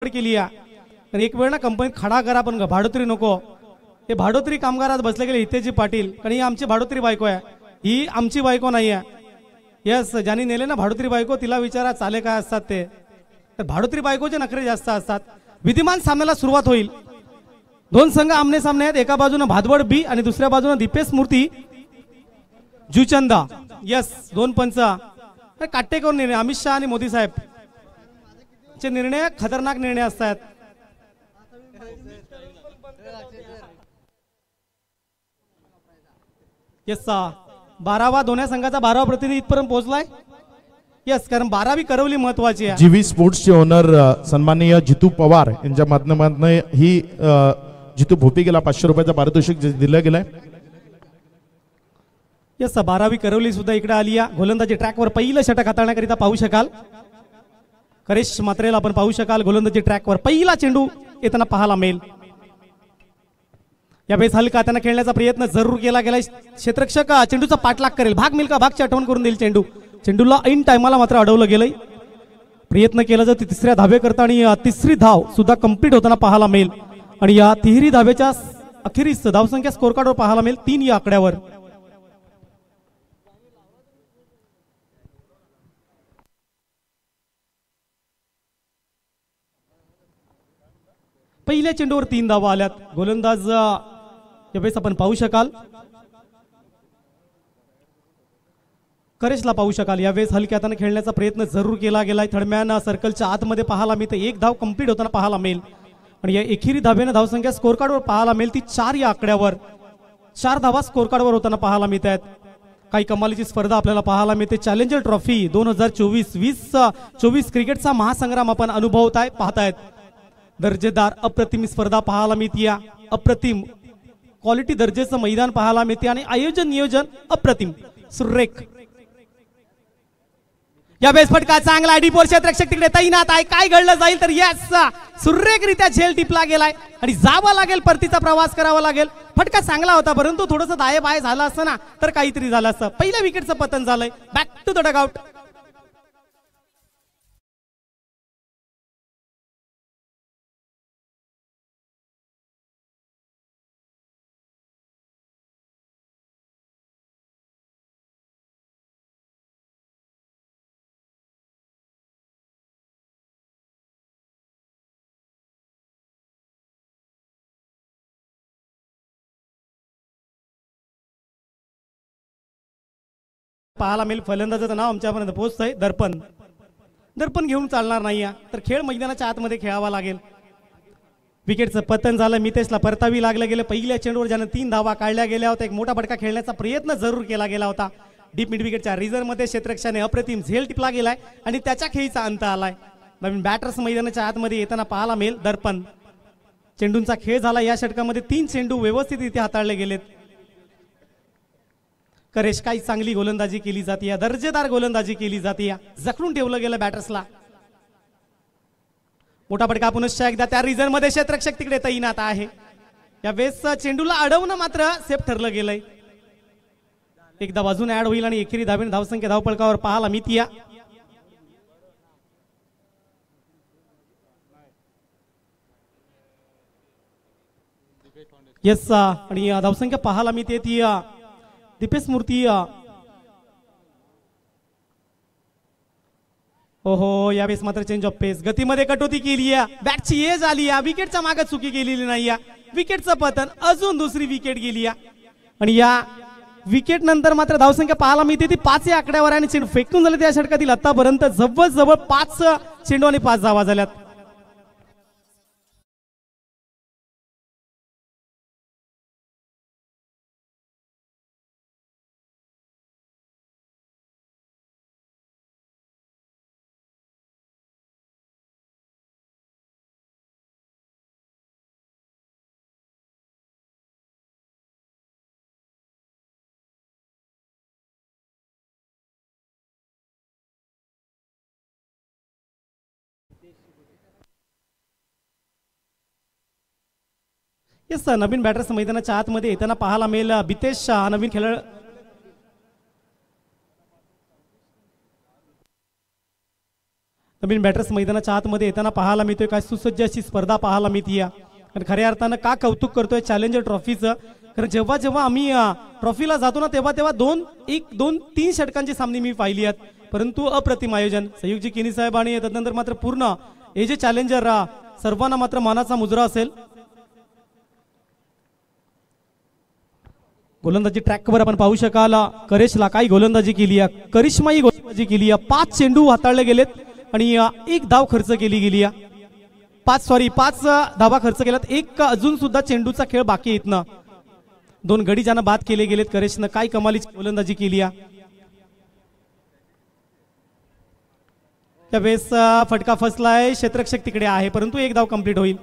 केली आहे. तर एक वेळ ना कंपनीत खडा करा पण भाडोत्री नको. हे भाडोत्री कामगारात बसले गेले हितेजी पाटील, कारण ही आमची भाडोत्री बायको आहे, ही आमची बायको नाही आहे. यस, ज्यांनी नेले ना भाडोत्री बायको तिला विचारा चाले काय असतात ते. तर भाडोत्री बायकोचे नखरे जास्त असतात. विद्यमान सामन्याला सुरुवात होईल. दोन संघ आमने सामने आहेत. एका बाजूने भादवड बी आणि दुसऱ्या बाजूने दीपेश मूर्ती जुचंदा. यस, दोन पंच काटेकोर निर्णय. अमित शहा आणि मोदी साहेब चे निर्णय खतरनाक निर्णय असतात. यस, 12वा दोन्ही संघाचा 12वा प्रतिनिधी इथपर्यंत पोहोचलाय. यस, कारण 12वी करवली महत्वाची आहे. जीवी स्पोर्ट्सचे ओनर सन्माननीय जितू पवार यांच्या माध्यमातून ही जितू भोपिकेला 500 रुपयाचा पारितोषिक दिलं गेलंय. यस, 12वी करवली सुद्धा इकडे आली आहे. गोलंदाजी ट्रॅकवर पहिलं षटक हाताळण्याकरिता पाहू शकाल. करेश मात्रेला आपण पाहू शकाल. गोलंदाजी ट्रॅकवर पहिला चेंडू येताना पाहायला मिळेल. यावेळेस हलका त्यांना खेळण्याचा प्रयत्न जरूर केला गेलाय. क्षेत्ररक्षक चेंडूचा पाठलाग करेल. भाग मिल्का भागची आठवण करून देईल. चेंडूला ऐन टायमाला मात्र अडवलं गेलंय. प्रयत्न केला जातो तिसऱ्या धावे करता आणि तिसरी धाव सुद्धा कंप्लीट होताना पाहायला मिळेल. आणि या तिहेरी धावेच्या अखेरीस धावसंख्या स्कोर कार्डवर पाहायला मिळेल 3 या आकड्यावर. पहिल्या चेंडूवर 3 धावा आल्यात. गोलंदाज यावेळेस आपण पाहू शकाल. करेशला पाहू शकाल. यावेळेस हलक्या हाताने खेळण्याचा प्रयत्न जरूर केला गेलाय. थर्डमॅन सर्कलच्या आतमध्ये पाहायला मिळते. एक धाव कंप्लीट होताना पाहायला मिळेल. आणि या एकेरी धावेने धावसंख्या स्कोर कार्डवर पाहायला मिळेल ती 4 या आकड्यावर. 4 धावा स्कोर कार्डवर होताना पाहायला मिळत आहेत. काही कमालीची स्पर्धा आपल्याला पाहायला मिळते. चॅलेंजर ट्रॉफी 2024 क्रिकेटचा महासंग्राम आपण अनुभवताय पाहतायत. दर्जेदार अप्रतिम स्पर्धा पाहायला मिळते. अप्रतिम क्वालिटी दर्जेचं मैदान पाहायला मिळते आणि आयोजन नियोजन अप्रतिम सुरेख. या बेस फटका चांगला डीपोर क्षेत्ररक्षक तिकडे तैनात आहे. काय घडलं जाईल तर यस, सुरेखरित्या झेल टिपला गेलाय आणि जावं लागेल. परतीचा प्रवास करावा लागेल. फटका चांगला होता परंतु थोडंसं दाये बाय झालं असतं ना तर काहीतरी झालं असतं. पहिल्या विकेटचं पतन झालंय. Back to the dugout. पाहायला मिळेल. फलंदाजाचं नाव आमच्यापर्यंत पोहोचतंय. दर्पण घेऊन चालणार नाही तर खेळ मैदानाच्या आतमध्ये खेळावा लागेल. विकेटचं पतन झालं. मितेशला परतावी लागलं गेलं. पहिल्या चेंडूवर ज्यानं 3 धावा काढल्या गेल्या होत्या. एक मोठा फटका खेळण्याचा प्रयत्न जरूर केला गेला होता. डीप मिड विकेटच्या रिझर्व मध्ये क्षेत्ररक्षकाने अप्रतिम झेल टिपला गेलाय आणि त्याच्या खेळीचा अंत आलाय. नवीन बॅटर्स मैदानाच्या आतमध्ये येताना पाहायला मिळेल. दर्पण चेंडूंचा खेळ झाला. या षटकामध्ये 3 चेंडू व्यवस्थितरित्या हाताळले गेलेत. करेश काही चांगली गोलंदाजी केली जाते. दर्जेदार गोलंदाजी केली जाते. जखडून ठेवलं गेलं बॅटर्सला. मोठा फटका पुनश्च एकदा त्या रिझन मध्ये क्षेत्ररक्षक तिकडे तैनात आहे. या वेळेस चेंडूला अडवणं मात्र सेफ ठरलं गेलंय. एकदा बाजूने ऍड होईल आणि एकेरी धावेने धावसंख्या धावपळकावर पाहायला मिळते. यस, आणि धावसंख्या पाहायला मिळते ती दीपेश मूर्ती. ओहो, यावेळेस मात्र चेंज ऑफ पेस. गतीमध्ये कटोती केली आहे. बॅटची एज आली आहे. विकेटच्या मागे चुकी केलेली नाही. विकेटचं पतन. अजून दुसरी विकेट गेली आणि या विकेट नंतर मात्र धावसंख्या पाहायला मिळते ती 5 या आकड्यावर आणि चेंडू फेकून झाले त्या षटकातील आतापर्यंत जवळजवळ 5 चेंडू आणि 5 धावा झाल्यात. यस, नवीन बॅटर्स मैदानाच्या आतमध्ये येताना पाहायला मिळेल. बितेश नवीन खेळ नवीन बॅटर्स मैदानाच्या आतमध्ये येताना पाहायला मिळतोय. काय सुसज्ज अशी स्पर्धा पाहायला मिळते. कारण खऱ्या अर्थानं का कौतुक करतोय चॅलेंजर ट्रॉफीचं, कारण जेव्हा जेव्हा आम्ही ट्रॉफीला जातो ना तेव्हा तेव्हा 2-1-2-3 षटकांची सामने मी पाहिली आहेत, परंतु अप्रतिम आयोजन संयुगजी किनी साहेब आणि त्यानंतर मात्र पूर्ण हे जे चॅलेंजर सर्वांना मात्र मानाचा मुजरा असेल. गोलंदाजी ट्रॅकवर आपण पाहू शकाल. करेशला काही गोलंदाजी केली आहे, करिश्माई गोलंदाजी केली आहे. 5 चेंडू हाताळले गेलेत आणि 1 धाव खर्च केली गेली आहे. 5 धावा खर्च केल्यात. एक अजून सुद्धा चेंडूचा खेळ बाकी येत ना. 2 गडी ज्यांना बाद केले गेलेत. करेशनं काय कमालीची गोलंदाजी केली आहे. त्यावेळेस फटका फसलाय. क्षेत्ररक्षक तिकडे आहे परंतु 1 धाव कंप्लीट होईल.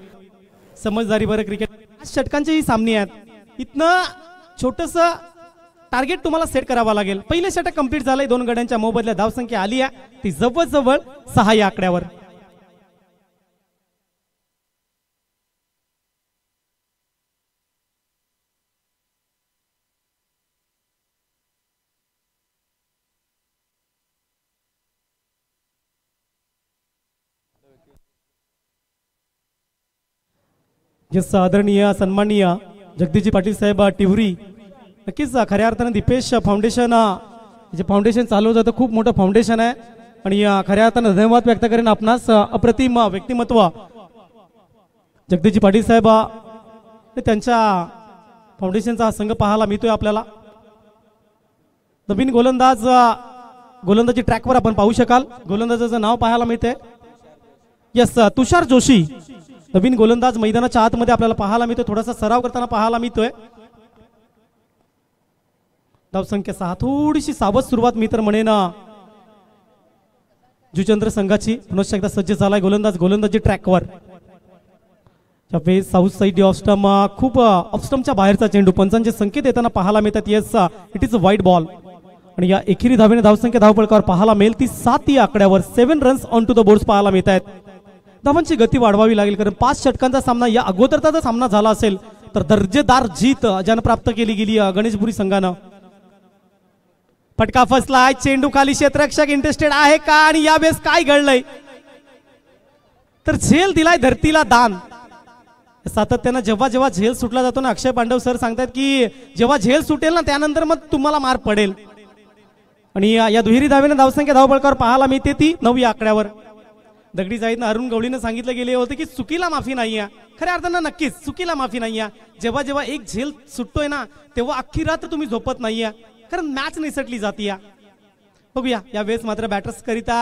समजदारी बरं क्रिकेट. 5 षटकांचे ही सामने आहेत. इथनं छोटस टार्गेट तुम्हाला सेट करावा लागेल. पहिले षटक कंप्लीट झालंय. 2 गड्यांच्या मोबदल्या धावसंख्या आली आहे ती जवळजवळ 6 या आकड्यावर. यस आदरणीय सन्माननीय जगदीशजी पाटील साहेब टिवरी, नक्कीच खऱ्या अर्थानं दीपेश फाउंडेशन जे फाउंडेशन चालवलं जातं खूप मोठं फाउंडेशन आहे आणि खऱ्या अर्थानं धन्यवाद व्यक्त करेन आपणास. अप्रतिम व्यक्तिमत्व जगदीशजी पाटील साहेब त्यांच्या फाउंडेशनचा संघ पाहायला मिळतोय आपल्याला. नवीन गोलंदाजी ट्रॅकवर आपण पाहू शकाल. गोलंदाजाचं नाव पाहायला मिळतंय. यस तुषार जोशी नवीन गोलंदाज मैदानाच्या आतमध्ये आपल्याला पाहायला मिळतोय. थोडासा सराव करताना पाहायला मिळतोय. धावसंख्या 6. थोडीशी सावध सुरुवात मी तर म्हणेन जुचंद्र संघाची. पुनश्च एकदा सज्ज झालाय गोलंदाजी ट्रॅकवर. साऊथ साईड ऑफ स्टंप खूप ऑफ स्टंपच्या बाहेरचा चेंडू. पंचांचे संकेत येताना पाहायला मिळतात. Yes it is a white ball आणि या एकेरी धावेने धावसंख्या धावपळकावर पाहायला मिळेल ती 7 या आकड्यावर. 7 runs on to the boards पाहायला मिळत आहेत. धावांची गती वाढवावी लागेल कारण 5 षटकांचा सामना या अगोदरचा जर सामना झाला असेल तर दर्जेदार जीत ज्यानं प्राप्त केली गेली गणेशपुरी संघानं. फटका फसलाय. चेंडू खाली. क्षेत्ररक्षक इंटरेस्टेड आहे का आणि यावेळेस काय घडलंय तर झेल दिलाय धरतीला दान. सातत्यानं जेव्हा जेव्हा झेल सुटला जातो ना, अक्षय पांडव सर सांगतात की जेव्हा झेल सुटेल ना त्यानंतर मग तुम्हाला मार पडेल. आणि या दुहेरी धावेने धावसंख्या धावपळकावर पाहायला मिळते ती 9 या आकड्यावर. दगडी जाईदनं अरुण गवळीनं सांगितलं गेले होते की चुकीला माफी नाहीये. खऱ्या अर्थानं नक्कीच चुकीला माफी नाहीये. जेव्हा जेव्हा एक झेल सुटतोय ना तेव्हा अख्खी रात्र तुम्ही झोपत नाहीये कारण मॅच निसटली जाते. बघूया या वेळेस मात्र बॅटर्स करिता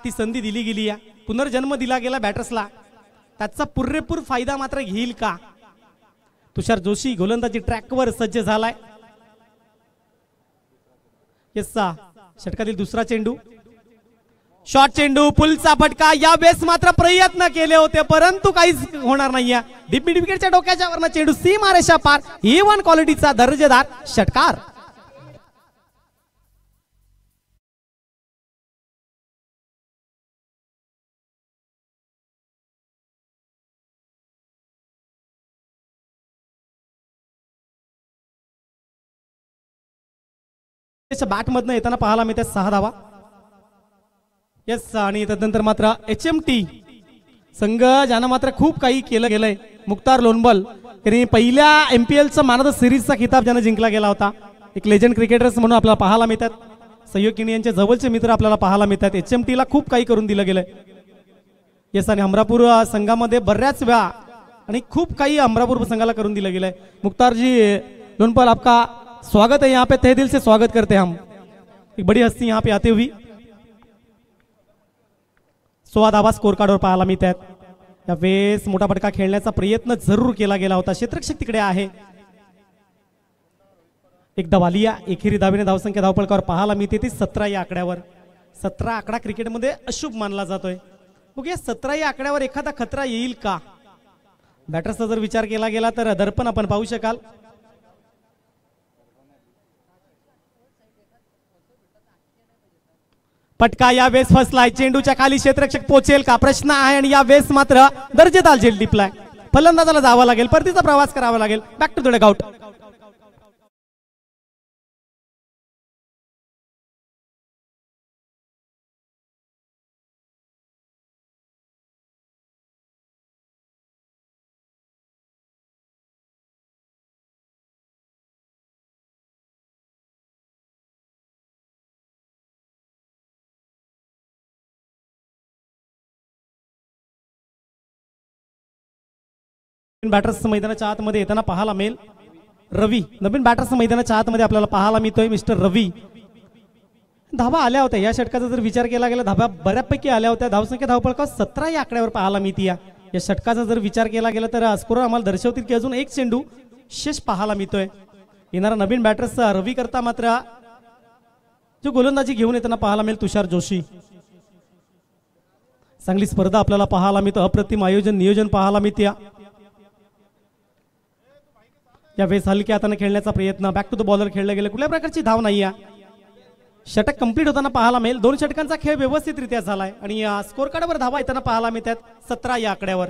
ती संधी दिली गेली आहे. पुनर्जन्म दिला गेला बॅटर्सला. त्याचा पुरेपूर फायदा मात्र घेईल का. तुषार जोशी गोलंदाजी ट्रॅकवर सज्ज झालाय. येसा षटकातील दुसरा चेंडू. शॉर्ट चेंडू. पुलचा फटका. या वेळेस मात्र प्रयत्न केले होते परंतु काहीच होणार नाहीये. डीप मिड विकेटच्या डोक्याच्या वरनं चेंडू सीमारेषा पार. A1 क्वालिटीचा दर्जेदार षटकार. बॅट मधनं येताना पाहायला मिळते 6 धावा. येस आणि त्यानंतर मात्र HMT संघ ज्यानं मात्र खूप काही केलं गेलंय. मुख्तार लोनबल यांनी पहिल्या MPLचा मॅन ऑफ द सिरीजचा खिताब ज्यानं जिंकला गेला होता. एक लेजंड क्रिकेटर्स म्हणून आपल्याला पाहायला मिळतात. सहयोग किनी यांचे जवळचे मित्र आपल्याला पाहायला मिळतात. HMT ला खूप काही करून दिलं गेलंय. येस आणि अमरापूर संघामध्ये बऱ्याच वेळा आणि खूप काही अमरापूर संघाला करून दिलं गेलंय. मुख्तारजी लोनबल आपका स्वागत है यहाँ पे. तहे दिल से स्वागत करते हैं हम. एक बड़ी हस्ती यहाँ पे आते हुई. 16 धावा स्कोर कार्डवर पाहायला मिळतात. यावेळेस मोठा फटका खेळण्याचा प्रयत्न जरूर केला गेला होता. क्षेत्ररक्षक तिकडे आहे. एक धाव आली. एकेरी धावेने धावसंख्या धावपळकावर पाहायला मिळते ती 17 या आकड्यावर. 17 आकडा क्रिकेटमध्ये अशुभ मानला जातोय. बघूया 17 या आकड्यावर एखादा खतरा येईल का. बॅटर्सचा जर विचार केला गेला तर दर्पण आपण पाहू शकाल. फटका या वेळेस फसलाय. चेंडूच्या खाली क्षेत्ररक्षक पोचेल का प्रश्न आहे आणि या वेळेस मात्र दर्जेदार झेल टिपलाय. फलंदाजाला जावं लागेल. परतीचा प्रवास करावा लागेल. Back to the dugout. Batters मैदानाच्या आतमध्ये येताना पाहायला मिळेल रवी. नवीन बॅटर्स मैदानाच्या आतमध्ये आपल्याला पाहायला मिळतोय मिस्टर रवी. धाबा आल्या होत्या या षटकाचा जर विचार केला गेला धाबा बऱ्यापैकी आल्या होत्या. धावसंख्या धावपळका 17 या आकड्यावर पाहायला मिळते. या षटकाचा जर विचार केला गेला तर स्कोर आम्हाला दर्शवतील की अजून एक चेंडू शेष पाहायला मिळतोय. येणारा नवीन बॅटर्स रवी करता मात्र जो गोलंदाजी घेऊन येताना पाहायला मिळेल तुषार जोशी. चांगली स्पर्धा आपल्याला पाहायला मिळतं. अप्रतिम आयोजन नियोजन पाहायला मिळते. या वेळेस हलक्या हाताने खेळण्याचा प्रयत्न बॅक टू द बॉलर खेळले गेले कुठल्या प्रकारची धाव नाही. षटक कंप्लीट होताना पाहायला मिळेल. 2 षटकांचा खेळ व्यवस्थितरित्या झालाय आणि स्कोर कार्डवर धावा येताना पाहायला मिळतात 17 या आकड्यावर.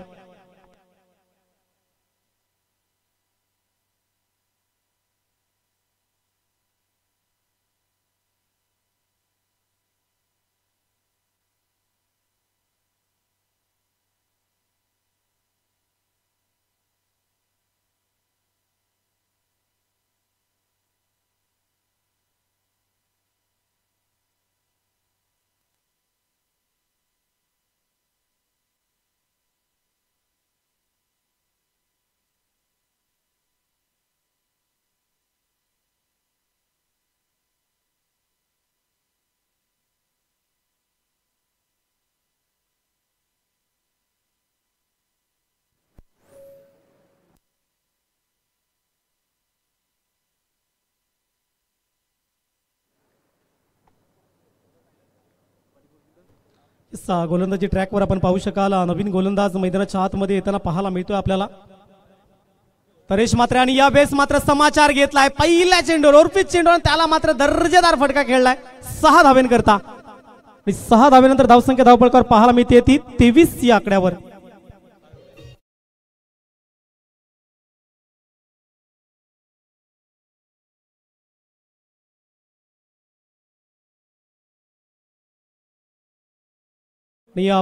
गोलंदाजी ट्रॅकवर आपण पाहू शकाल. नवीन गोलंदाज मैदानाच्या आतमध्ये येताना पाहायला मिळतोय आपल्याला तरेश मात्र. आणि या वेळेस मात्र समाचार घेतलाय पहिल्या चेंडूवर अर्पित चेंडूवर त्याला मात्र दर्जेदार फटका खेळलाय 6 धावेंकरता. 6 धावेनंतर धावसंख्या धावपळकावर पाहायला मिळते ती 23 या आकड्यावर.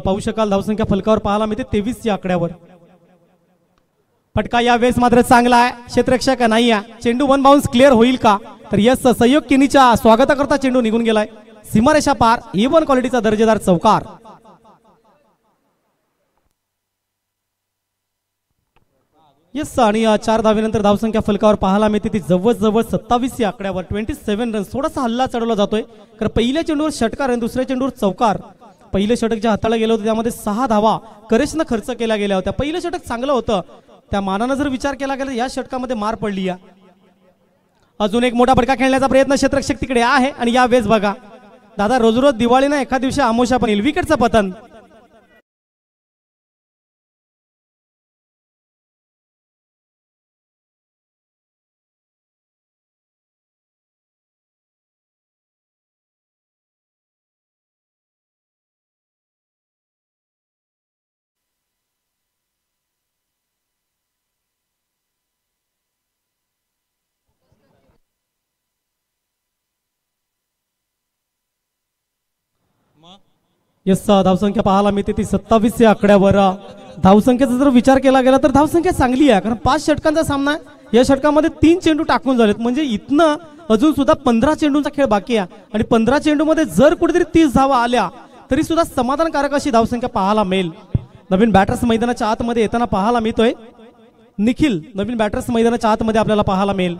पाहू शकाल धावसंख्या फलकावर पाहायला मिळते 23 या आकड्यावर. फटका या वेळेस मात्र चांगला आहे. क्षेत्ररक्षक नाही आहे. चेंडू 1 बाउन्स क्लिअर होईल का तर यस सहयोग किनीच्या स्वागताकरता चेंडू निघून गेलाय सीमारेषा पार. A1 क्वालिटीचा दर्जेदार चौकार. यस आणि 4 धावेनंतर धावसंख्या फलकावर पाहायला मिळते ती जवळजवळ 27 या आकड्यावर. 27 रन. थोडासा हल्ला चढवला जातोय कारण पहिल्या चेंडूवर षटकार आणि दुसऱ्या चेंडूवर चौकार. पहिलं षटक जे हाताळलं गेलं होतं त्यामध्ये 6 धावा करेशनं खर्च केल्या गेल्या होत्या. पहिलं षटक चांगलं होतं त्या मानानं जर विचार केला गेला या षटकामध्ये मार पडली. अजून एक मोठा फटका खेळण्याचा प्रयत्न क्षेत्ररक्षक तिकडे आहे. आणि या वेळेस बघा दादा रोज रोज दिवाळी ना एका दिवशी आमोशा पण येईल. विकेटचं पतन. यस धावसंख्या पाहायला मिळते ती 27 या आकड्यावर. धावसंख्येचा जर विचार केला गेला तर धावसंख्या चांगली आहे कारण 5 षटकांचा सामना या षटकामध्ये 3 चेंडू टाकून झालेत. म्हणजे इथनं अजून सुद्धा 15 चेंडूंचा खेळ बाकी आहे आणि 15 चेंडूमध्ये जर कुठेतरी 30 धावा आल्या तरी सुद्धा समाधानकारक अशी धावसंख्या पाहायला मिळेल. नवीन बॅटर्स मैदानाच्या आतमध्ये येताना पाहायला मिळतोय निखिल. नवीन बॅटर्स मैदानाच्या आतमध्ये आपल्याला पाहायला मिळेल.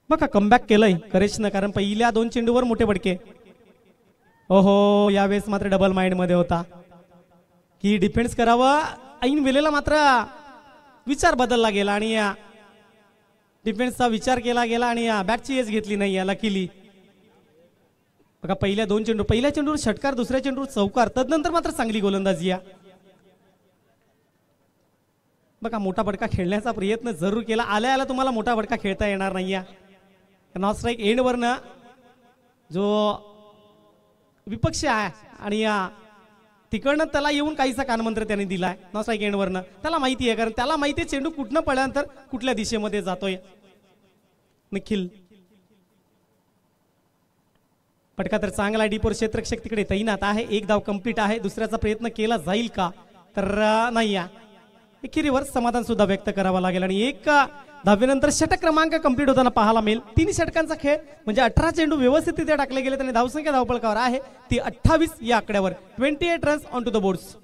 बघा कमबॅक केलंय करेशनं कारण पहिल्या 2 चेंडूवर मोठे फटके. ओहो यावेळेस मात्र डबल माइंड मध्ये होता की डिफेन्स करावं. ऐन वेळेला मात्र विचार बदलला गेला आणि डिफेन्सचा विचार केला गेला आणि बॅटची एज घेतली नाही याला केली. बघा पहिल्या 2 चेंडू पहिल्या चेंडूवर षटकार दुसऱ्या चेंडूवर चौकार तदनंतर मात्र चांगली गोलंदाजी. बघा मोठा फटका खेळण्याचा प्रयत्न जरूर केला. आल्या आला तुम्हाला मोठा फटका खेळता येणार नाहीये. नॉन स्ट्राईक एंडवरनं जो विपक्ष आहे आणि तिकडनं त्याला येऊन काहीसा कानमंत्र त्याने दिलाय नॉन स्ट्राईक एंडवरनं. त्याला माहिती आहे कारण त्याला माहिती आहे चेंडू कुठनं पडल्यानंतर कुठल्या दिशेमध्ये जातोय. निखिल फटका तर चांगला डीपोर क्षेत्ररक्षक तिकडे तैनात आहे. 1 धाव कंप्लीट आहे. दुसऱ्याचा प्रयत्न केला जाईल का तर नाही. एकेरीवर समाधान सुद्धा व्यक्त करावं लागेल आणि 1 धावेनंतर षटक क्रमांक कंप्लीट होताना पाहायला मिळेल. 3 षटकांचा खेळ म्हणजे 18 चेंडू व्यवस्थितरित्या टाकले गेले आणि धावसंख्या धावपळकावर आहे ती 28 या आकड्यावर. 28 runs on to the boards.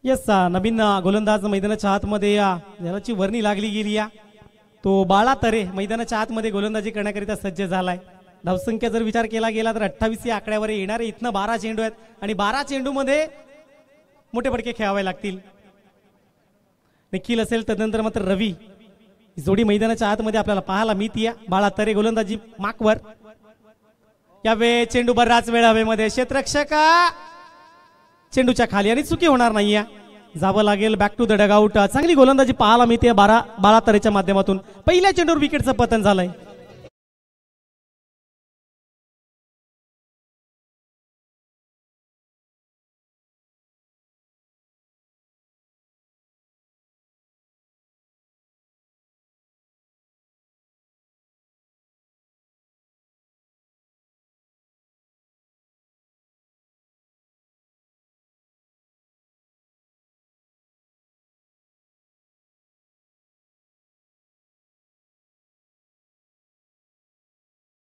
Yes नवीन गोलंदाज मैदानाच्या आतमध्ये याची वर्णी लागली गेली या तो बाळा तरे मैदानाच्या आतमध्ये गोलंदाजी करण्याकरिता सज्ज झालाय. धावसंख्या जर विचार केला गेला तर 28 या आकड्यावर येणारे इथनं 12 चेंडू आहेत आणि 12 चेंडू मध्ये मोठे फटके खेळावे लागतील. निखिल असेल तदनंतर मात्र रवी जोडी मैदानाच्या आतमध्ये आपल्याला पाहायला मिळते. बाळा तरे गोलंदाजी माकवर यावे चेंडू बराच वेळ हवेमध्ये क्षेत्ररक्षक चेंडूच्या खाली आणि चुकी होणार नाहीये. जावं लागेल बॅक टू द डगआउट. चांगली गोलंदाजी पाहायला मिळते बाळा तरेच्या माध्यमातून. पहिल्या चेंडूवर विकेटचं पतन झालंय.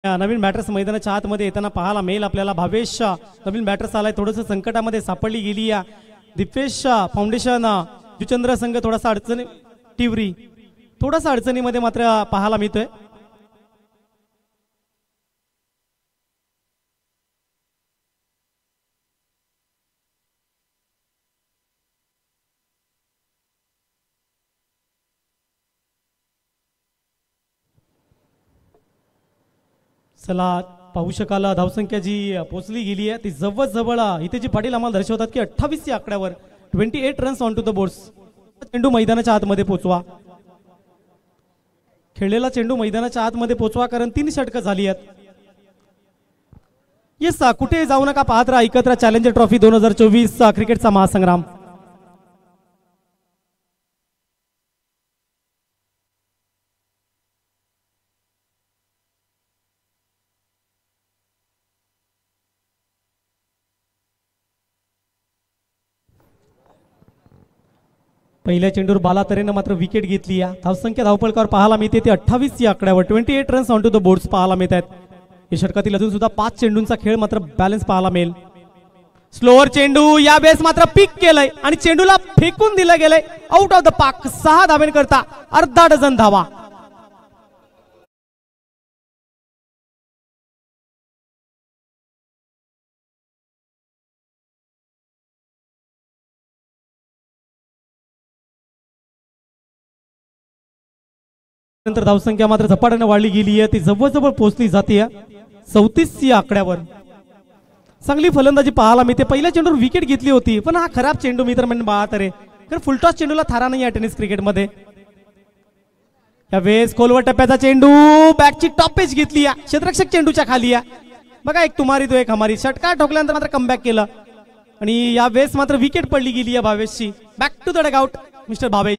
नवीन बॅटर्स मैदानाच्या आतमध्ये येताना पाहायला मिळेल आपल्याला. भावेश नवीन बॅटर्स आलाय, थोडंसं संकटामध्ये सापडली गेली या. दिपेश फाउंडेशन जुचंद्र संघ थोडासा अडचणी टिवरी थोडासा अडचणीमध्ये मात्र पाहायला मिळतोय. चला पाहू शकाल धावसंख्या जी पोहोचली गेली आहे ती जवळजवळ इथे जी पाटील आम्हाला दर्शवतात की 28 या आकड्यावर 28 runs on to the boards. चेंडू मैदानाच्या आतमध्ये पोहोचवा. खेळलेला चेंडू मैदानाच्या आतमध्ये पोहोचवा कारण 3 षटकं झाली आहेत. येस कुठे जाऊ नका, पाहत राहा एकत्र चॅलेंजर ट्रॉफी 2024 क्रिकेटचा महासंग्राम. पहिल्या चेंडूवर बाला तरेनं मात्र विकेट घेतली या. धावसंख्या धावपळकावर पाहायला मिळते ते 28 या आकड्यावर 28 runs on to the boards पाहायला मिळत आहेत. या षटकातील अजून सुद्धा 5 चेंडूंचा खेळ मात्र बॅलन्स पाहायला मिळेल. स्लोअर चेंडू या बेस मात्र पिक केलंय आणि चेंडूला फेकून दिलं गेलंय आउट ऑफ द पार्क. 6 धावेंकरता अर्धा डझन धावा. नंतर धावसंख्या मात्र झपाट्याने वाढली गेली आहे, ती जवळजवळ पोहोचली जाते 34 या आकड्यावर. चांगली फलंदाजी पाहायला मिळते. पहिल्या चेंडूवर विकेट घेतली होती पण हा खराब चेंडू मित्र म्हणजे बाळा तरे कारण फुलटॉस चेंडूला थारा नाही आहे टेनिस क्रिकेटमध्ये. या वेळेस खोलवर टप्प्याचा चेंडू बॅकची टॉप पेच घेतली या. क्षेत्ररक्षक चेंडूच्या खाली या. बघा एक तुम्हारी तो एक हमारी. षटकार ठोकल्यानंतर मात्र कमबॅक केलं आणि या वेळेस मात्र विकेट पडली गेली आहे भावेशची. Back to the dugout mister Bhavesh.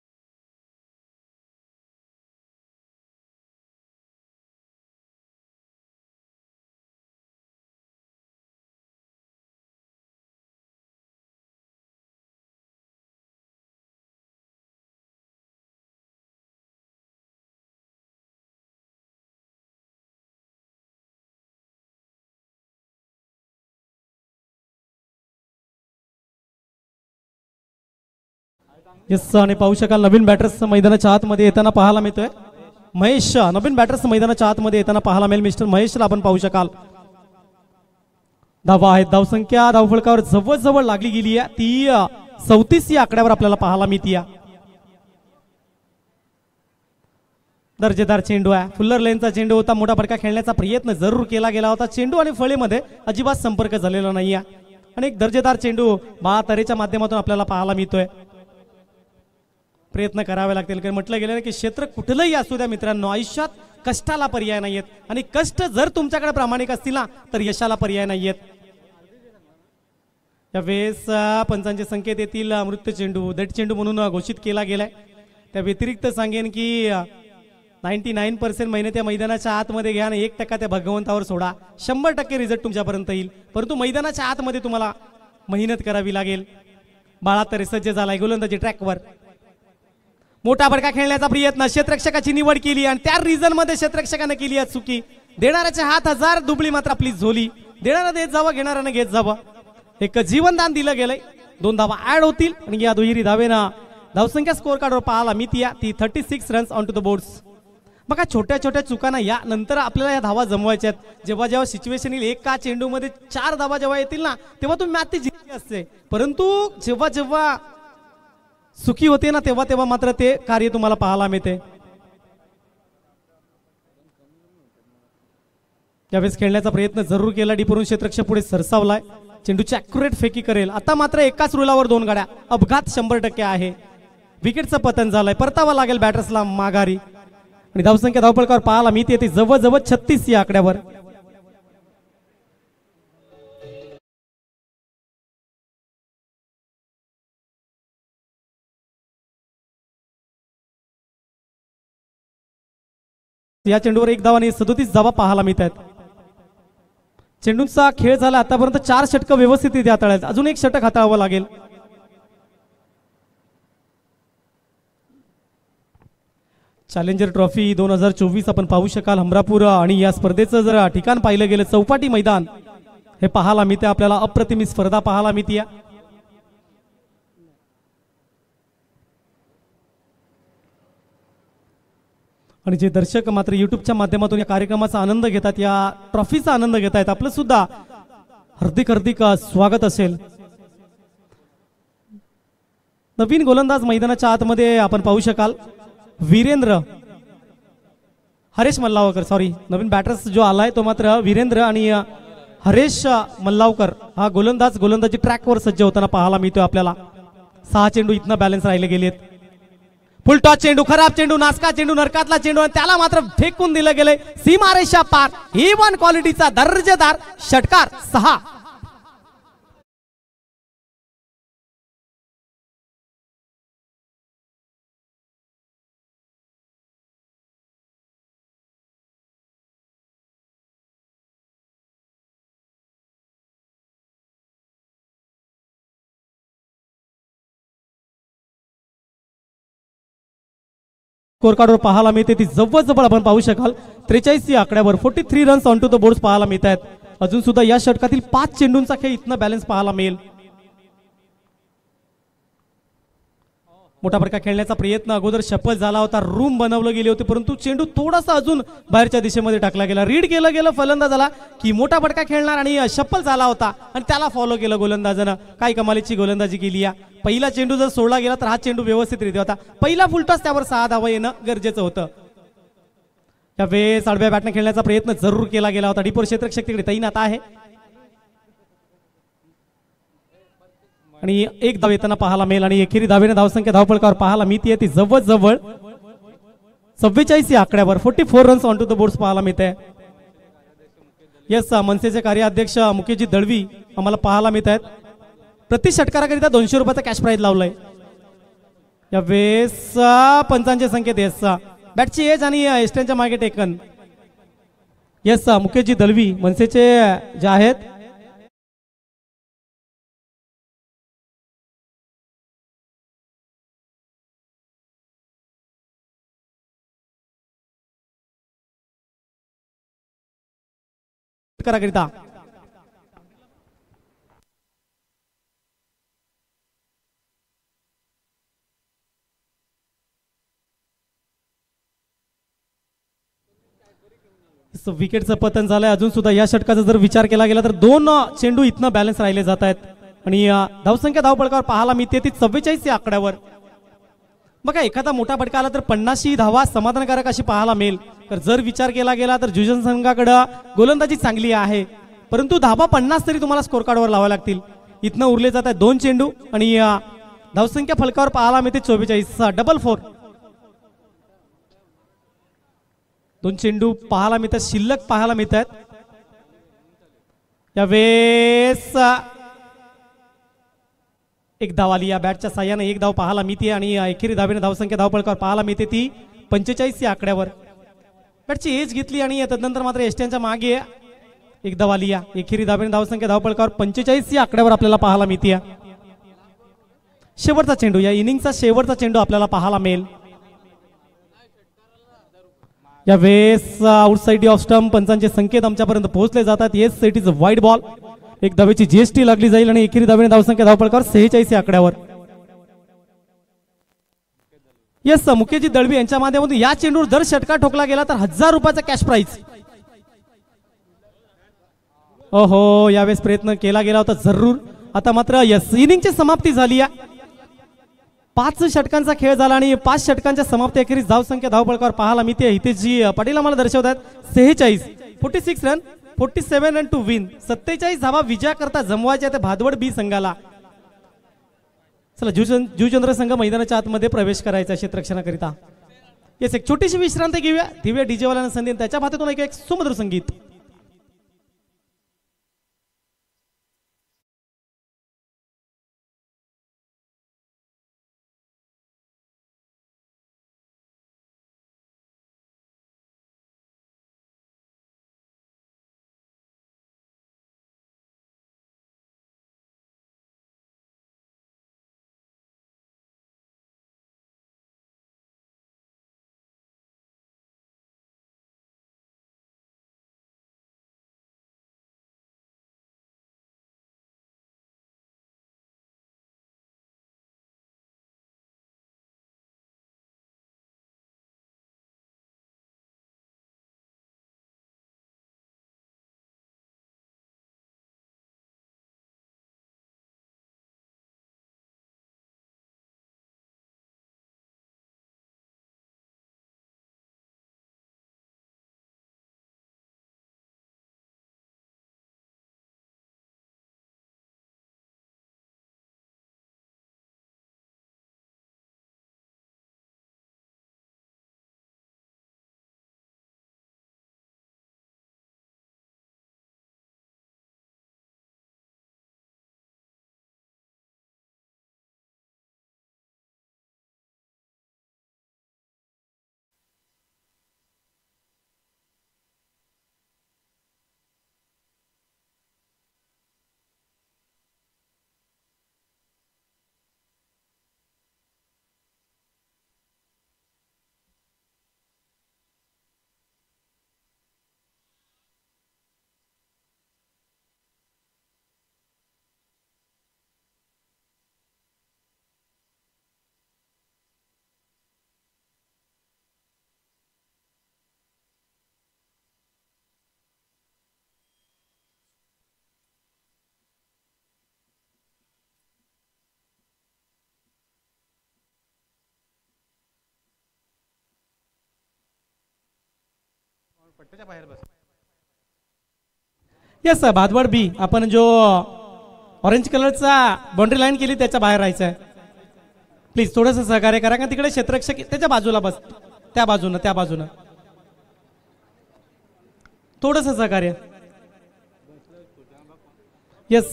Yes आणि पाहू शकाल नवीन बॅटर्स मैदानाच्या आतमध्ये येताना पाहायला मिळतोय महेश. नवीन बॅटर्स मैदानाच्या आतमध्ये येताना पाहायला मिळेल मिस्टर महेशला आपण पाहू शकाल. धावा आहेत. धावसंख्या धावफलकावर जवळजवळ लागली गेली आहे ती 34 या आकड्यावर आपल्याला पाहायला मिळते. दर्जेदार चेंडू आहे. फुल्लर लेनचा चेंडू होता. मोठा फटका खेळण्याचा प्रयत्न जरूर केला गेला होता. चेंडू आणि फळीमध्ये अजिबात संपर्क झालेला नाही आहे आणि एक दर्जेदार चेंडू बाळा तरेच्या माध्यमातून आपल्याला पाहायला मिळतोय. प्रयत्न करावे लागतील कारण म्हटलं गेलं की क्षेत्र कुठलंही असू द्या मित्रांनो, आयुष्यात कष्टाला पर्याय नाहीयेत आणि कष्ट जर तुमच्याकडे प्रामाणिक असतील ना तर यशाला पर्याय नाहीयेत. या वेळेस पंचांचे संकेत येतील मृत्यू चेंडू डेड चेंडू म्हणून घोषित केला गेलाय. त्या व्यतिरिक्त सांगेन की 99% मेहनत या मैदानाच्या आतमध्ये घ्या आणि 1% त्या भगवंतावर सोडा. 100% रिझल्ट तुमच्यापर्यंत येईल परंतु मैदानाच्या आतमध्ये तुम्हाला मेहनत करावी लागेल. बाळा तरे सज्ज झालाय गोलंदाजी ट्रॅकवर. मोठा फटका खेळण्याचा प्रयत्न. क्षेत्ररक्षकाची निवड केली आणि त्या रिझन मध्ये क्षेत्ररक्षकाने केली आहे चुकी. देणाऱ्याचे हात 1000 दुबळी मात्र आपली झोली. देणारा देत जावं घेणाऱ्याने घेत जावं. एक जीवनदान दिलं गेलंय 2 धावा ऍड होतील आणि या दुहेरी धावेनं धावसंख्या स्कोर कार्डवर पाहायला मिळते ती 36 runs on to the boards. बघा छोट्या छोट्या चुकांना या नंतर आपल्याला या धावा जमवायच्या आहेत. जेव्हा जेव्हा सिच्युएशन येईल एका चेंडूमध्ये 4 धावा जेव्हा येतील ना तेव्हा तुम्ही मॅच ती जिंकली असते. परंतु जेव्हा जेव्हा सुखी होते ना तेव्हा तेव्हा मात्र ते कार्य तुम्हाला पाहायला मिळते. यावेळेस खेळण्याचा प्रयत्न जरूर केला डीपरून क्षेत्ररक्षक पुढे सरसावलाय. चेंडूची ॲक्युरेट फेकी करेल. आता मात्र एकाच रुलावर 2 गाड्या. अपघात 100% आहे. विकेटचं पतन झालंय. परतावा लागेल बॅटर्सला माघारी आणि धावसंख्या धावपळकावर पाहायला मिळते ती जवळजवळ 36 या आकड्यावर. या चेंडूवर 1 धाव आणि 37 धावा पाहायला मिळत आहेत. चेंडूचा खेळ झाला आतापर्यंत 4 षटकं व्यवस्थित हाताळायचं. अजून 1 षटक हाताळावं लागेल. चॅलेंजर ट्रॉफी 2024 आपण पाहू शकाल हमरापूर आणि या स्पर्धेचं जर ठिकाण पाहिलं गेलं चौपाटी मैदान हे पाहायला मिळते आपल्याला. अप्रतिम स्पर्धा पाहायला मिळते. आणि जे दर्शक मात्र युट्यूबच्या माध्यमातून या कार्यक्रमाचा आनंद घेतात, या ट्रॉफीचा आनंद घेत आहेत, आपलं सुद्धा हार्दिक हार्दिक स्वागत असेल. नवीन गोलंदाज मैदानाच्या आतमध्ये आपण पाहू शकाल वीरेंद्र हरेश मल्लावकर. सॉरी, नवीन बॅटर्स जो आलाय तो मात्र वीरेंद्र आणि हरेश मल्लावकर हा गोलंदाजी ट्रॅकवर सज्ज होताना पाहायला मिळतोय आपल्याला. 6 चेंडू इथनं बॅलन्स राहिले गेलेत. फुल टॉस चेंडू, खराब चेंडू, नासका चेंडू, नरकातला चेंडू आणि त्याला मात्र फेकून दिलं गेलंय सीमारेषा पार. ही 1 क्वालिटीचा दर्जेदार षटकार 6. स्कोर कार्डवर पाहायला मिळते ती जवळजवळ आपण पाहू शकाल 43 या आकड्यावर 43 runs on to the boards पाहायला मिळत आहेत. अजून सुद्धा या षटकातील 5 चेंडूंचा खेळ इथनं बॅलन्स पाहायला मिळेल. मोठा फटका खेळण्याचा प्रयत्न अगोदर शपल झाला होता, रूम बनवलं गेले होते, परंतु चेंडू थोडासा अजून बाहेरच्या दिशेमध्ये टाकला गेला. रीड केलं गेलं फलंदाजाला की मोठा फटका खेळणार आणि शपल झाला होता आणि त्याला फॉलो केलं गोलंदाजानं. काय कमालीची गोलंदाजी केली. या पहिला चेंडू जर सोडला गेला तर हा चेंडू व्यवस्थितरित्या होता. पहिला फुलटॉस त्यावर 6 धावा येणं गरजेचं होतं. त्यावेळेस आडव्या बॅटने खेळण्याचा प्रयत्न जरूर केला गेला होता. डीपोर क्षेत्ररक्षक तिकडे तैनात आहे आणि 1 धाव येताना पाहायला मिळेल आणि एकेरी धावेने धावसंख्या धावपळकावर पाहायला मिळते ती जवळजवळ 44 या आकड्यावर 44 runs on to the boards पाहायला मिळते. यस, मनसेचे कार्याध्यक्ष मुकेशजी दळवी आम्हाला पाहायला मिळत आहेत. प्रति षटकाराकरिता 200 रुपयाचा कॅश प्राइज लावलाय. यावेळेस पंचांचे संकेत यस, बॅटची एज आणि एस्टनच्या मागे टेकन. यस, मुकेशजी दळवी मनसेचे जे आहेत षटकाराकरिता विकेटचं पतन झालंय. अजून सुद्धा या षटकाचा जर विचार केला गेला तर 2 चेंडू इथनं बॅलन्स राहिले जात आहेत आणि धावसंख्या धावपळकावर पाहायला मिळते ती 44 या आकड्यावर. बघा, एखादा मोठा फटका आला तर 50 धावा समाधानकारक अशी पाहायला मिळेल. तर जर विचार केला गेला तर जुजन संघाकडे गोलंदाजी चांगली आहे, परंतु धावा 50 तरी तुम्हाला स्कोर कार्डवर लावावे लागतील. इथनं उरले जात आहेत 2 चेंडू आणि धावसंख्या फलकावर पाहायला मिळते 44. डबल 4 2 चेंडू पाहायला मिळतात, शिल्लक पाहायला मिळतात. यावेळेस 1 धाव आली. या बॅटच्या साह्याने 1 धाव पाहायला मिळते आणि एकेरी धावेने धावसंख्या धावपळकावर पाहायला मिळते ती 45 या आकड्यावर. बॅटची एज घेतली आणि तदनंतर मात्र एस्टनच्या मागे 1 धाव आली. या एकेरी धावेने धावसंख्या धावपळकावर 45 या आकड्यावर आपल्याला पाहायला मिळते. शेवटचा चेंडू, या इनिंगचा शेवटचा चेंडू आपल्याला पाहायला मिळेल. यावेळेस आउटसाइड ऑफ स्टंप पंचांचे संकेत आमच्यापर्यंत पोहोचले जातात. Yes, it is wide ball. एक धावेची जीएसटी लागली जाईल आणि एकेरी धावेने धावसंख्या धावपळकावर 46 या आकड्यावर. येस मुकेशजी दळवी यांच्या माध्यमातून या चेंडूवर जर षटकार ठोकला गेला तर 1000 रुपयाचा कॅश प्राइज. ओहो यावेळेस प्रयत्न केला गेला होता जरूर. आता मात्र यस इनिंगची समाप्ती झाली आहे. 5 षटकांचा खेळ झाला आणि 5 षटकांच्या समाप्ती अखेरीस धावसंख्या धावपळकावर पाहायला मिळते. हितेशजी पाटील आम्हाला दर्शवतात 46 46 रन 47 रन टू विन. 47 धावा विजया करता जमवायच्या त्या भादवड बी संघाला. चला जुचंद्र संघ मैदानाच्या आतमध्ये प्रवेश करायचा क्षेत्ररक्षणाकरिता. येस एक छोटीशी विश्रांती घेऊया. दिव्या डीजे वाल्यांना संधी त्याच्या भागातून एक सुमधुर संगीत. येस भादवड बी आपण जो ऑरेंज कलरचा बाउंड्री लाईन केली त्याच्या बाहेर राहायचं आहे. प्लीज थोडंसं सहकार्य करा कारण तिकडे क्षेत्ररक्षक त्याच्या बाजूला बस. त्या बाजूनं थोडंसं सहकार्य. येस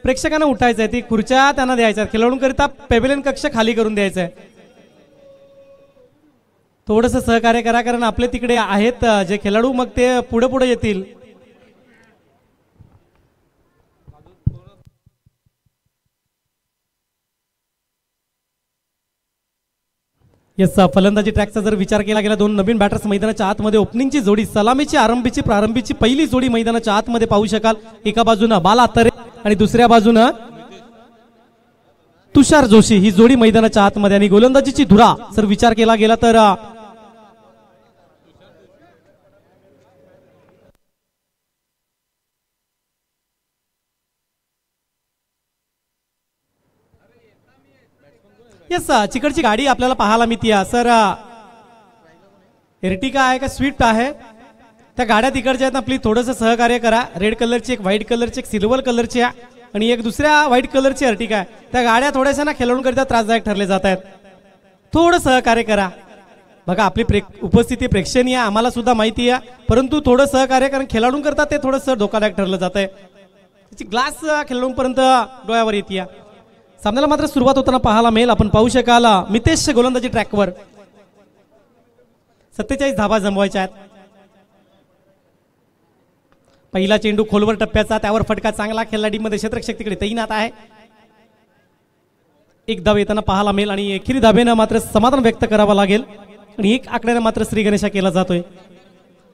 प्रेक्षकांना उठायचं आहे. ती खुर्च्या त्यांना द्यायच्या खेळाडूंकरिता पेव्हिलियन कक्ष खाली करून द्यायचा आहे. थोडंसं सहकार्य करा कारण आपले तिकडे आहेत जे खेळाडू मग ते पुढे येतील. येस फलंदाजी ट्रॅकचा जर विचार केला गेला 2 नवीन बॅटर्स मैदानाच्या आतमध्ये ओपनिंगची जोडी सलामीची प्रारंभीची पहिली जोडी मैदानाच्या आतमध्ये पाहू शकाल. एका बाजूनं बाला तरे आणि दुसऱ्या बाजूनं तुषार जोशी ही जोडी मैदानाच्या आतमध्ये. आणि गोलंदाजीची धुरा जर विचार केला गेला तर येस चिकडची गाडी आपल्याला पाहायला मिळते सर. एर्टिका आहे का स्विफ्ट आहे त्या गाड्या तिकडच्या आहेत. आपली थोडंसं सहकार्य करा. रेड कलरची एक व्हाईट कलरची एक सिल्वर कलरची आहे आणि एक दुसऱ्या व्हाईट कलरची अर्टिका आहे. त्या गाड्या थोड्याशा ना खेळाडूंकरिता त्रासदायक ठरले जात आहेत. थोडं सहकार्य करा. बघा आपली उपस्थिती प्रेक्षणीय आम्हाला सुद्धा माहिती आहे परंतु थोडं सहकार्य कारण खेळाडूंकरता ते थोडंसं धोकादायक ठरलं जात आहे. त्याची ग्लास खेळाडूंपर्यंत डोळ्यावर येते. सामन्याला मात्र सुरुवात होताना पाहायला मिळेल. आपण पाहू शकाल मितेश गोलंदाजी ट्रॅकवर 47 धावा जमवायच्या आहेत. पहिला चेंडू खोलवर टप्प्याचा त्यावर फटका चांगला खेळाडीमध्ये क्षेत्ररक्षक तिकडे तैनात आहे. एक धाव येताना पाहायला मिळेल आणि एकेरी धावेनं मात्र समाधान व्यक्त करावं लागेल आणि एक आकड्याने मात्र श्री गणेशा केला जातोय.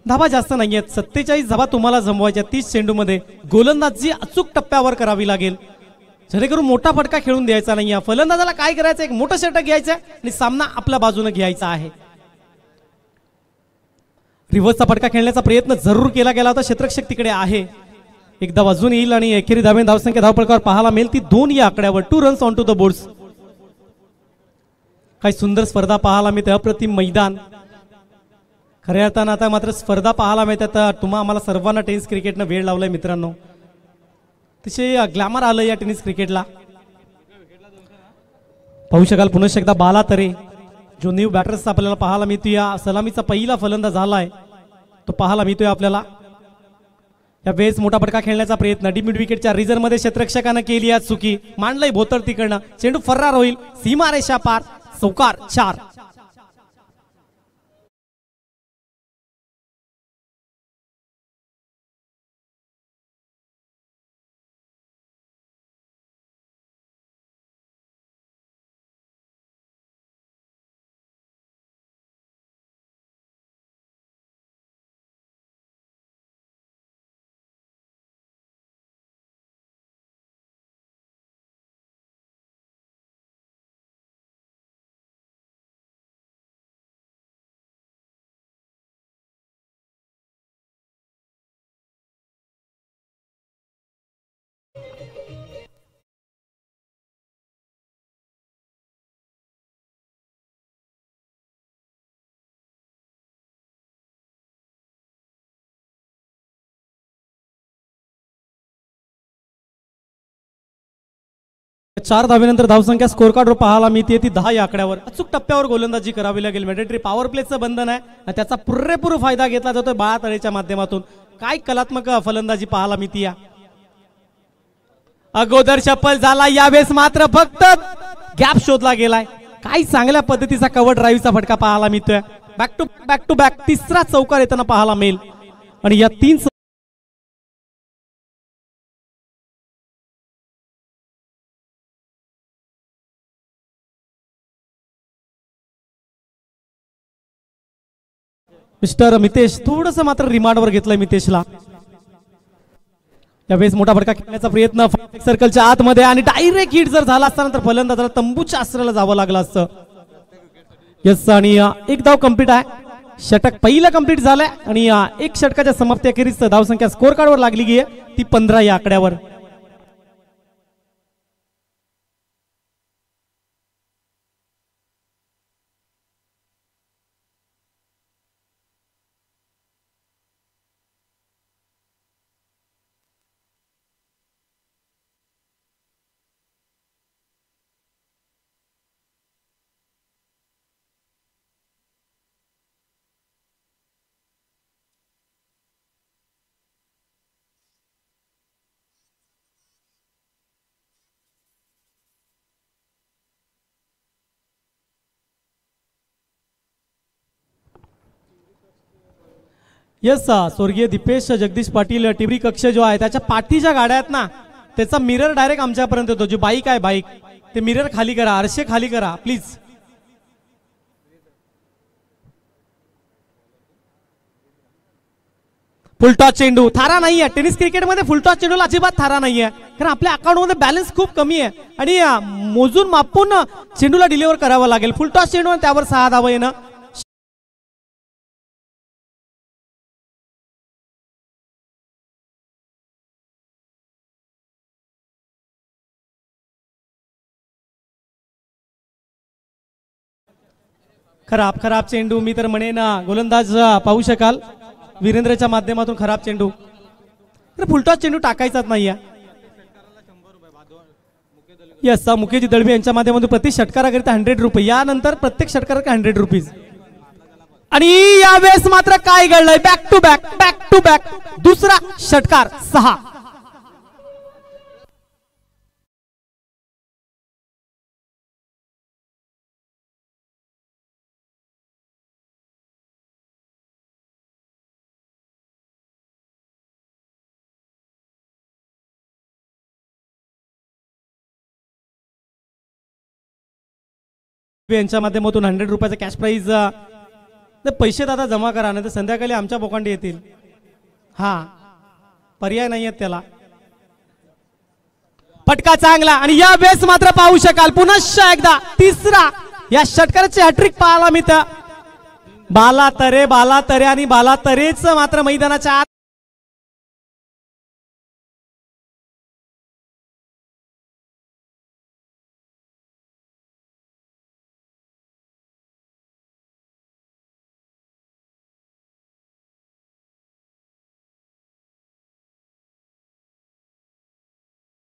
धाबा जास्त नाही आहेत, 47 धाबा तुम्हाला जमवायच्या 30 चेंडूमध्ये. गोलंदाजी अचूक टप्प्यावर करावी लागेल जेणेकरून मोठा फटका खेळून द्यायचा नाही. फलंदाजाला काय करायचं, एक मोठं षटक घ्यायचं आणि सामना आपल्या बाजूने घ्यायचा आहे. रिव्हर्सचा फटका खेळण्याचा प्रयत्न जरूर केला गेला होता, क्षेत्ररक्षक तिकडे आहे. एकदा वाजून येईल आणि एकेरी धावसंख्या धावपळकावर पाहायला मिळेल ती 2 या आकड्यावर. 2 runs on to the boards. काही सुंदर स्पर्धा पाहायला मिळते, अप्रतिम मैदान. खऱ्या अर्थानं आता मात्र स्पर्धा पाहायला मिळतात. तुम्हा आम्हाला सर्वांना टेनिस क्रिकेटनं वेळ लावलाय मित्रांनो. अतिशय ग्लॅमर आलं या टेनिस क्रिकेटला. पाहू शकाल पुन्हा एकदा बाला तरे जो न्यू बॅटर्स आपल्याला पाहायला मिळतो. या सलामीचा पहिला फलंदाज झालाय तो पाहायला मिळतोय आपल्याला. या वेळेस मोठा फटका खेळण्याचा प्रयत्न डीप मिड विकेटच्या रिझर्व मध्ये क्षेत्ररक्षकानं केली आज चुकी. मांडलंय भोतर तिकडनं, चेंडू फरार होईल, सीमारेषा पार, चौकार 4. चार धावेनंतर धावसंख्या स्कोर कार्डवर पाहायला मिळते ती 10 या आकड्यावर. अचूक टप्प्यावर गोलंदाजी करावी लागेल. मॅन्डेटरी पॉवर प्लेचं बंधन आहे आणि त्याचा पुरेपूर फायदा घेतला जातोय बाळा तळेच्या माध्यमातून. काय कलात्मक फलंदाजी पाहायला मिळते. या अगोदर चप्पल झाला, यावेळेस मात्र फक्त गॅप शोधला गेलाय. काही चांगल्या पद्धतीचा कव्हर ड्राईव्हचा फटका पाहायला मिळतोय. बॅक टू बॅक तिसरा चौकार येताना पाहायला मिळेल आणि या 3 मिस्टर मितेश थोडस मात्र रिमांडवर घेतलंय मितेशला. यावेळेस मोठा फटका खेळण्याचा प्रयत्न सर्कलच्या आतमध्ये आणि डायरेक्ट हिट जर झाला असता तर फलंदाजाला तंबूच्या आश्रयाला जावं लागलं असतं. यस आणि एक धाव कंप्लीट आहे. षटक पहिला कंप्लीट झालाय आणि एक षटकाच्या समाप्ती अखेरीस धावसंख्या स्कोर कार्डवर लागली गेली ती 15 या आकड्यावर. यस स्वर्गीय दीपेश जगदीश पाटील टिवरी कक्ष जो आहे त्याच्या पाठीच्या गाड्या आहेत ना त्याचा मिरर डायरेक्ट आमच्यापर्यंत येतो. जो बाईक आहे बाईक ते मिरर खाली करा, आरशे खाली करा प्लीज. फुलटॉस चेंडू थारा नाही आहे टेनिस क्रिकेटमध्ये. फुलटॉस चेंडूला अजिबात थारा नाही आहे कारण आपल्या अकाउंटमध्ये बॅलन्स खूप कमी आहे आणि मोजून मापून चेंडूला डिलिव्हर करावं लागेल. फुलटॉस चेंडू त्यावर 6 धावा येणं. खराब खराब चेंडू मी तर म्हणेन गोलंदाज पाहू शकाल वीरेंद्रच्या माध्यमातून खराब चेंडू. फुलटॉस चेंडू टाकायचाच नाहीये. यस मुकेश दळवी यांच्या माध्यमातून प्रति षटकाराकरिता 100 रुपये. यानंतर प्रत्येक षटकाराकरिता 100 रुपीज. आणि यावेळेस मात्र काय घडलंय. बॅक टू बॅक दुसरा षटकार 6. यांच्या माध्यमातून 100 रुपयाचा कॅश प्राइज तर पैसे दादा जमा करा नाही तर संध्याकाळी आमच्या बोकांडी येतील. हा पर्याय नाही आहेत त्याला. फटका चांगला आणि या वेळेस मात्र पाहू शकाल पुन्हा एकदा तिसरा या षटकाराची हॅट्रिक पाहायला मिळतं. बालातरे आणि बालातरेच मात्र मैदानाच्या आत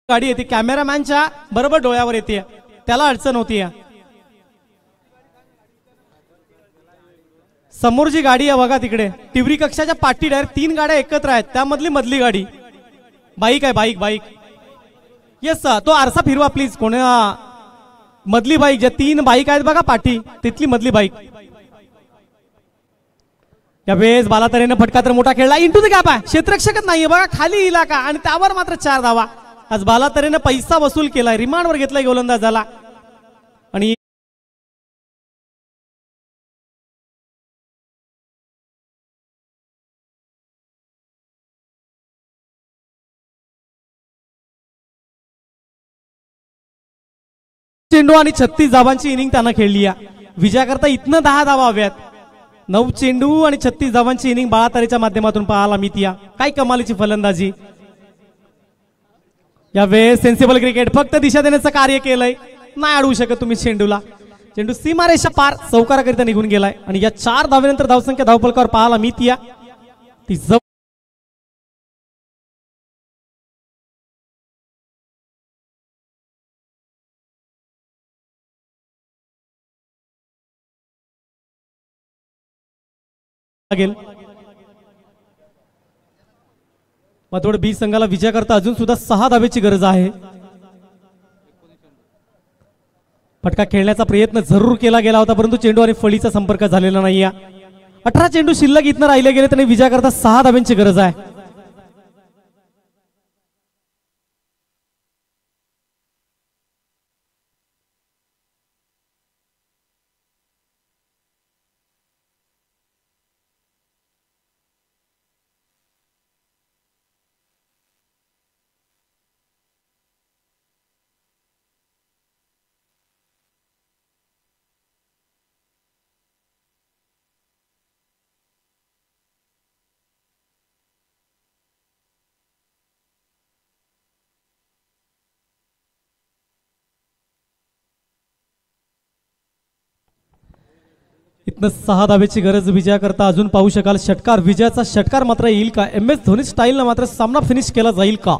गाडी येते कॅमेरामॅनच्या बरोबर डोळ्यावर येते त्याला अडचण होती. समोर जी गाडी आहे बघा तिकडे टिवरी कक्षाच्या पाठी डायरेक्ट 3 गाड्या एकत्र आहेत त्यामधली मधली गाडी बाईक आहे. बाईक येस तो आरसा फिरवा प्लीज. कोणी मधली बाईक ज्या 3 बाईक आहेत बघा पाठी तिथली मधली बाईक. यावेळेस बालातरेने फटका तर मोठा खेळला इंटू द गॅप आहे क्षेत्ररक्षकच नाहीये बघा खाली इलाका आणि त्यावर मात्र 4 धावा. आज बालातरेने पैसा वसूल केलाय रिमांडवर घेतलाय गोलंदाजाला आणि चेंडू आणि 36 धावांची इनिंग त्यानं खेळली आहे. विजयाकरता इथनं 10 धावा हव्यात. 9 चेंडू आणि 36 धावांची इनिंग बालातरेच्या माध्यमातून पाहायला मिळते. काय कमालीची फलंदाजी. यावेळेस सेन्सिबल क्रिकेट फक्त दिशा देण्याचं कार्य केलंय. नाही अडवू शकत तुम्ही चेंडूला. चेंडू सीमारेषा पार चौकाराकरिता निघून गेलाय आणि या 4 धावेनंतर धावसंख्या धावफलकावर पाहायला मिळते ती लागेल. पतोड बी संघाला विजय करता अजून सुद्धा 6 धावेची गरज आहे. फटका खेळण्याचा प्रयत्न जरूर केला गेला होता परंतु चेंडू आणि फळीचा संपर्क झालेला नाहीये. 18 चेंडू शिल्लक इथनं राहिले गेले त्याने विजय करता 6 धावेची गरज आहे. इथनं 6 धावेची गरज विजया करता अजून पाहू शकाल. षटकार विजयाचा षटकार मात्र येईल का. MS धोनी स्टाईल मात्र सामना फिनिश केला जाईल का.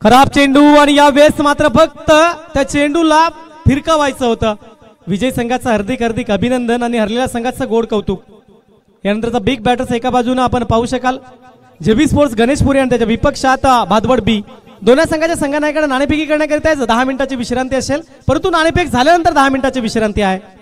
खराब चेंडू आणि या वेळेस मात्र फक्त त्या चेंडूला फिरकावायचं होतं. विजय संघाचं हार्दिक अभिनंदन आणि हरलेल्या संघाचं गोड कौतुक. यानंतरचा बिग बॅटर्स एका बाजूने आपण पाहू शकाल जेबी स्पोर्ट्स गणेशपुरी आणि त्याच्या विपक्षात भादवड बी. दोन्ही संघाच्या संघनायकांना नाणेफेकी करण्याकरिता 10 मिनिटाची विश्रांती असेल परंतु नाणेफेक झाल्यानंतर 10 मिनिटाची विश्रांती आहे.